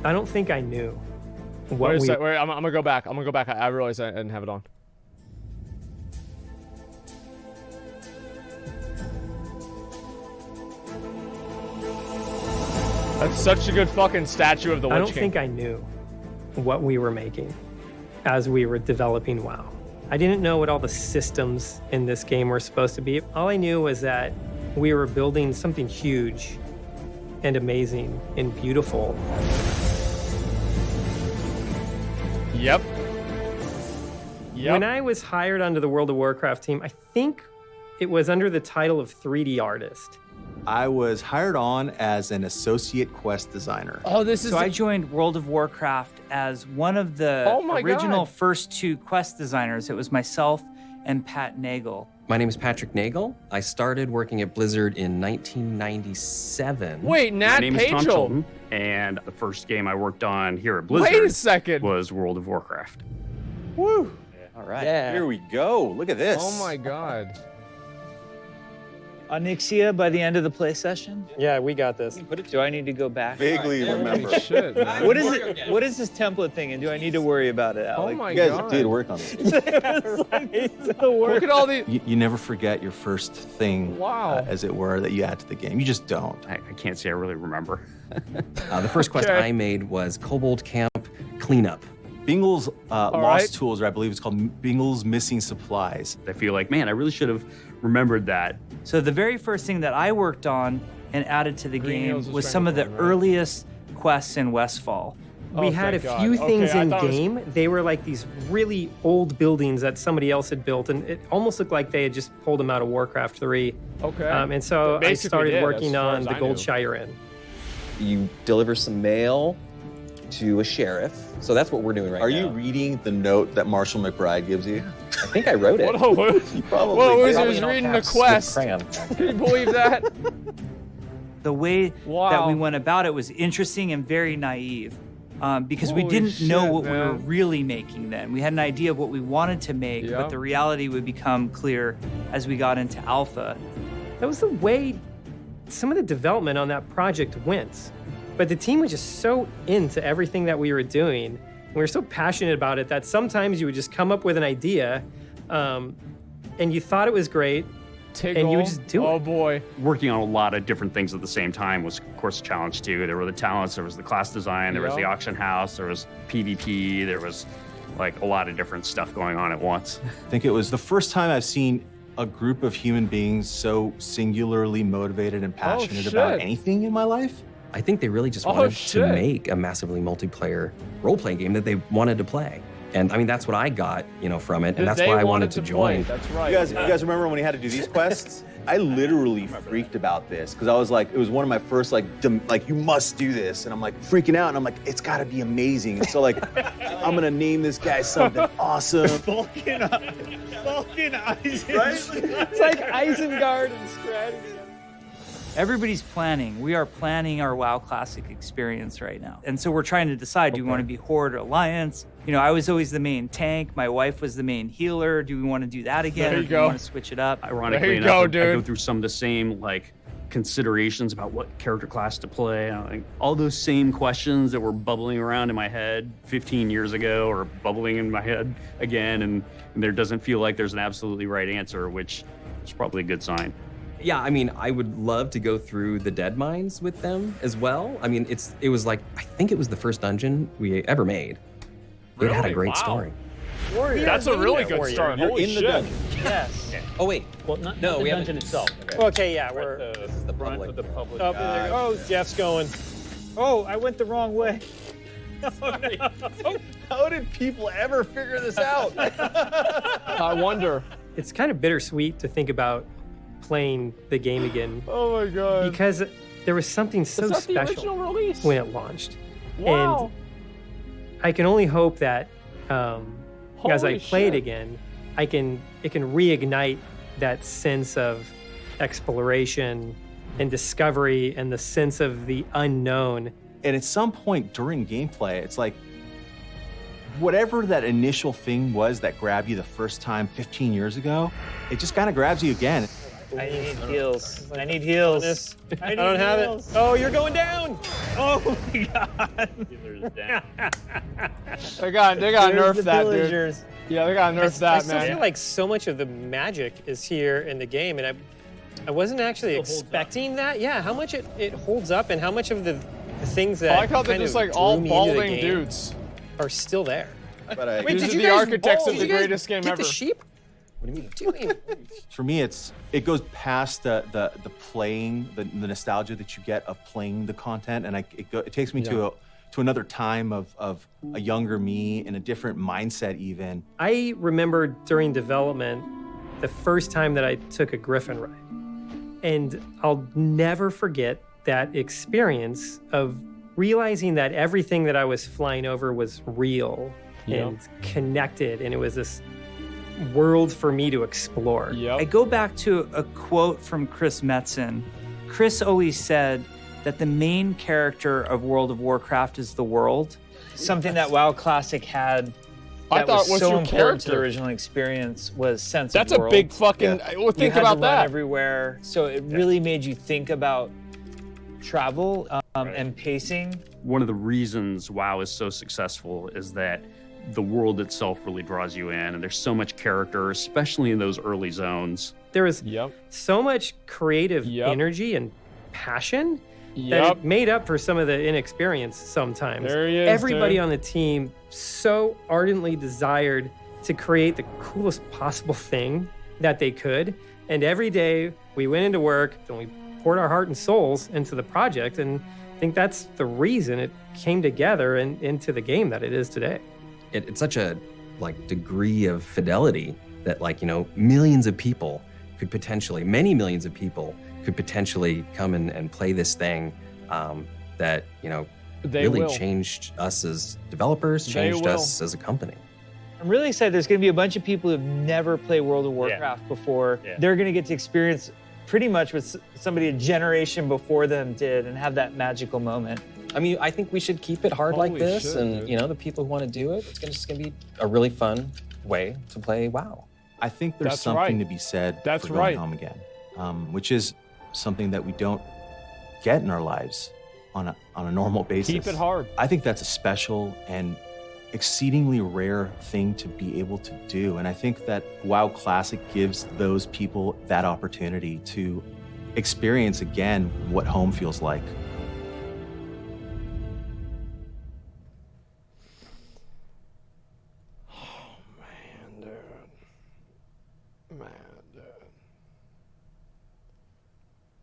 I don't think I knew what Wait a we... sec, wait, I'm gonna go back. I'm gonna go back. I realized I didn't have it on. That's such a good fucking statue of the Witch I don't King. think I knew what we were making as we were developing WoW. I didn't know what all the systems in this game were supposed to be. All I knew was that we were building something huge and amazing and beautiful. Yep. When I was hired onto the World of Warcraft team, I think it was under the title of 3D artist. I was hired on as an associate quest designer. Oh, this is. So I joined World of Warcraft as one of the original God. first 2 quest designers. It was myself and Pat Nagel. My name is Patrick Nagel. I started working at Blizzard in 1997. Wait, Nat My name is Tom Pagel. Chilton, and the first game I worked on here at Blizzard Wait a second. was World of Warcraft. Woo. All right, Yeah. here we go. Look at this. Oh my God. Onyxia by the end of the play session? Yeah, we got this. Do I need to go back? Vaguely remember. Holy shit, man. What is it? What is this template thing, and do I need to worry about it, Oh Alex? my You guys God. did work on this. Look at all the. You never forget your first thing, Wow. as it were, that you add to the game. You just don't. I can't say I really remember. The first quest Okay. I made was Kobold Camp Cleanup. Bingle's Lost right. Tools, or I believe it's called Bingle's Missing Supplies. I feel like, man, I really should have remembered that. So the very first thing that I worked on and added to the Green game Hills was was some of the Stranglehold, right? earliest quests in Westfall. We Oh, had a thank few God. things Okay, I in thought it was- game. They were like these really old buildings that somebody else had built, and it almost looked like they had just pulled them out of Warcraft 3. Okay. And so They I basically started did, working as far on as the I Gold knew. Shire Inn. You deliver some mail to a sheriff. So that's what we're doing right now. Are you reading the note that Marshall McBride gives you? I think I wrote it. What? You probably Well, did. he Probably was in all reading the caps with quest. crayon. Can you believe that? The way Wow. that we went about it was interesting and very naive. Because we Holy didn't know shit, what we were man. really making then. We had an idea of what we wanted to make, Yeah. but the reality would become clear as we got into alpha. That was the way some of the development on that project went. But the team was just so into everything that we were doing. We were so passionate about it that sometimes you would just come up with an idea and you thought it was great. Tiggle. And you would just do Oh it. boy. Working on a lot of different things at the same time was, of course, a challenge too. There were the talents, there was the class design, there was the Yeah. auction house, there was PvP, there was like a lot of different stuff going on at once. I think it was the first time I've seen a group of human beings so singularly motivated and passionate about shit. anything in my life. I think they really just Oh, wanted shit. to make a massively multiplayer role-playing game that they wanted to play. And I mean, that's what I got, from it, and that's They why I wanted to play. join. That's right. You guys remember when he had to do these quests? I literally freaked about this because I was like, it was one of my first like you must do this, and I'm like freaking out, and I'm like, it's got to be amazing. And so like, I'm gonna name this guy something awesome. Vulcan Isengard. Right? It's like Isengard and strategy. Everybody's planning. We are planning our WoW Classic experience right now. And so we're trying to decide, do we want to be Horde or Alliance? I was always the main tank. My wife was the main healer. Do we want to do that again? There or you do we go. want to switch it up? Ironically There you enough, go, I dude. go through some of the same like considerations about what character class to play. Like, all those same questions that were bubbling around in my head 15 years ago are bubbling in my head again, and there doesn't feel like there's an absolutely right answer, which is probably a good sign. Yeah, I mean, I would love to go through the Dead Mines with them as well. I mean, it was like, I think it was the first dungeon we ever made. It had a Really? great Wow. story. That's a really good start. You're Holy in the shit. dungeon. Yes. Oh, wait. Well, not No, the we haven't- dungeon itself. Okay, yeah, we're... This is the public. Oh, there you go. Oh, Jeff's going. Oh, I went the wrong way. How did people ever figure this out? I wonder. It's kind of bittersweet to think about playing the game again Oh my God. because there was something so Is that the special original release? when it launched. Wow. And I can only hope that as I Holy play it shit. again, it can reignite that sense of exploration and discovery and the sense of the unknown. And at some point during gameplay, it's like, whatever that initial thing was that grabbed you the first time 15 years ago, it just kind of grabs you again. I need heals. I need heals. I don't have it. Oh, you're going down. Oh my god. They got nerf that, villagers. dude. Yeah, they got nerf that, I still man. feel like so much of the magic is here in the game, and I wasn't actually expecting that. Yeah, how much it holds up, and how much of the things that I like how they're just like all balding dudes are still there. But I, Wait, These did are you the guys architects bowl? of the Did you guys greatest game get ever. the sheep? what do you mean? Doing? For me, it goes past the playing, the nostalgia that you get of playing the content, and it takes me to another time of a younger me and a different mindset even. I remember during development the first time that I took a Griffin ride, and I'll never forget that experience of realizing that everything that I was flying over was real and connected, and it was this world for me to explore. I go back to a quote from Chris Metzen. Chris always said that the main character of World of Warcraft is the world. Something that WoW Classic had I that thought was was so your important to the character. original experience was sense That's of a world. big fucking. Well, think you had about to run that. everywhere, so it really made you think about travel and pacing. One of the reasons WoW is so successful is that the world itself really draws you in, and there's so much character, especially in those early zones. There was so much creative energy and passion that it made up for some of the inexperience sometimes. There he is, Everybody dude. on the team so ardently desired to create the coolest possible thing that they could. And every day we went into work and we poured our heart and souls into the project. And I think that's the reason it came together and into the game that it is today. It's such a degree of fidelity that millions of people could potentially, many millions of people could potentially come and play this thing that They really will. changed us as developers, They changed will. us as a company. I'm really excited. There's going to be a bunch of people who've never played World of Warcraft before. They're going to get to experience pretty much what somebody a generation before them did and have that magical moment. I mean, I think we should keep it hard like Holy this, shit, and dude. the people who want to do it, it's just gonna be a really fun way to play WoW. I think there's That's something right. to be said That's for going right. home again, which is something that we don't get in our lives on a normal basis. Keep it hard. I think that's a special and exceedingly rare thing to be able to do, and I think that WoW Classic gives those people that opportunity to experience again what home feels like.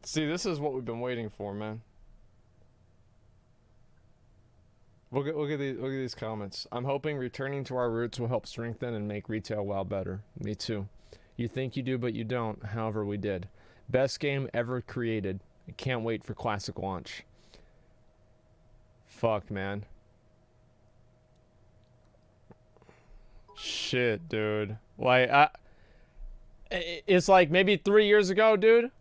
See, this is what we've been waiting for, man. Look at these comments. I'm hoping returning to our roots will help strengthen and make retail WoW better. Me too. You think you do, but you don't. However, we did. Best game ever created. I can't wait for classic launch. Fuck, man. Shit, dude. It's like maybe 3 years ago, dude.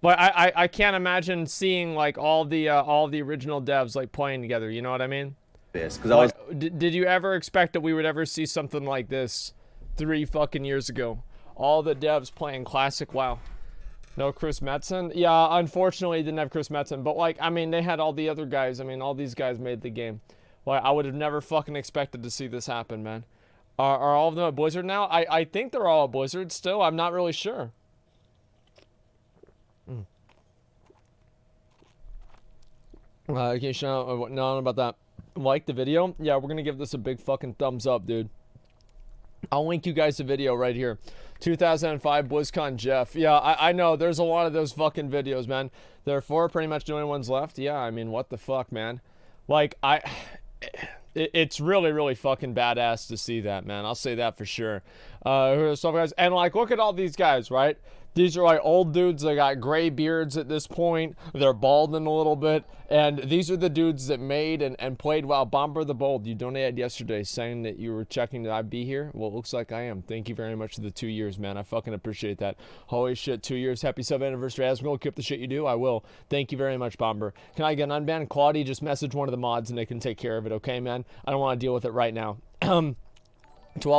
But I can't imagine seeing all the original devs playing together. You know what I mean? This because I was. Did you ever expect that we would ever see something like this 3 fucking years ago? All the devs playing classic WoW. No Chris Metzen? Yeah, unfortunately, didn't have Chris Metzen. But they had all the other guys. All these guys made the game. I would have never fucking expected to see this happen, man. Are all of them at Blizzard now? I think they're all at Blizzard still. I'm not really sure. Okay, shout out no about that. Like the video? Yeah, we're gonna give this a big fucking thumbs up, dude. I'll link you guys the video right here. 2005 BlizzCon Jeff. Yeah, I know. There's a lot of those fucking videos, man. There are 4 pretty much the only ones left. Yeah, what the fuck, man? It's really, really fucking badass to see that, man. I'll say that for sure. So guys, and look at all these guys, right? These are old dudes that got gray beards at this point. They're balding a little bit. And these are the dudes that made and played WoW. Bomber the Bold, you donated yesterday saying that you were checking that I'd be here. Well, it looks like I am. Thank you very much for the 2 years, man. I fucking appreciate that. Holy shit, 2 years. Happy sub anniversary. Asmongold, keep the shit you do. I will. Thank you very much, Bomber. Can I get an unbanned? Claudia, just message one of the mods and they can take care of it, okay, man? I don't want to deal with it right now. 12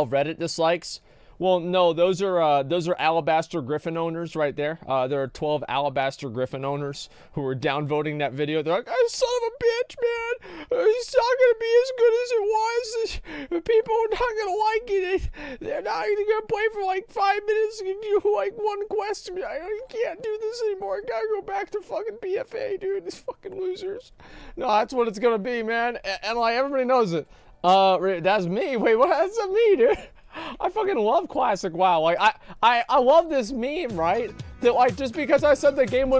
Reddit dislikes. Well, no, those are Alabaster Griffin owners right there. There are 12 Alabaster Griffin owners who were downvoting that video. They're like, "Oh, son of a bitch, man! It's not gonna be as good as it was. People are not gonna like it. They're not even gonna play for like 5 minutes and do like one quest. I can't do this anymore. I gotta go back to fucking BFA, dude. These fucking losers." No, that's what it's gonna be, man. And like everybody knows it. That's me. Wait, what? That's not me, dude. I fucking love classic WoW. Like I love this meme, right? That like just because I said the game wouldn't